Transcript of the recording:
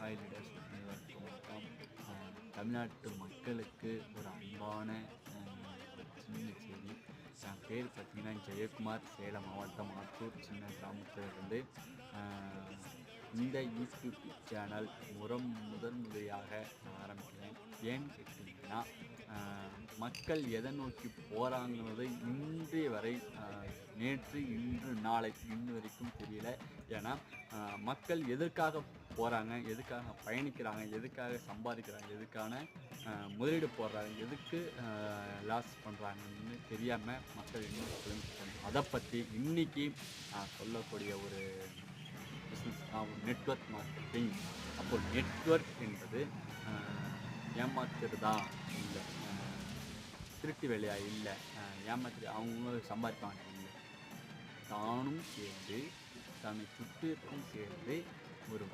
Hi leaders, அனைவருக்கும் வணக்கம். தமிழ்நாட்டு மக்களுக்கு ஒரு அன்பான ஒரு சின்ன செய்தி. என் பேர் பார்த்தீங்கன்னா ஜெயக்குமார். சேலம் மாவட்டம் ஆத்தூர் சின்ன கிராமத்திலிருந்து இந்த யூடியூப் சேனல் முதன் முறையாக நான் ஆரம்பிக்கிறேன். ஏன்னு கேட்டிங்கன்னா, மக்கள் எதை நோக்கி போகிறாங்கிறது இன்றைய வரை, நேற்று இன்று நாளை இன்ன வரைக்கும் தெரியல. ஏன்னா மக்கள் எதற்காக போகிறாங்க, எதுக்காக பயணிக்கிறாங்க, எதுக்காக சம்பாதிக்கிறாங்க, எதுக்கான முதலீடு போடுறாங்க, எதுக்கு லாஸ் பண்ணுறாங்கன்னு தெரியாமல் மக்கள் இன்னும் புரிஞ்சுக்கிறாங்க. அதை பற்றி இன்றைக்கி நான் சொல்லக்கூடிய ஒரு பிஸ்னஸ் தான் நெட்வொர்க் மார்க்கெட்டிங். அப்போது நெட்வொர்க் என்பது ஏமாத்துறதா இல்லை, திருட்டு வேலையாக இல்லை, ஏமாத்து அவங்க சம்பாதிப்பாங்க இல்லை, தானும் சேர்ந்து தன்னை சுற்றியும் சேர்ந்து ஒரு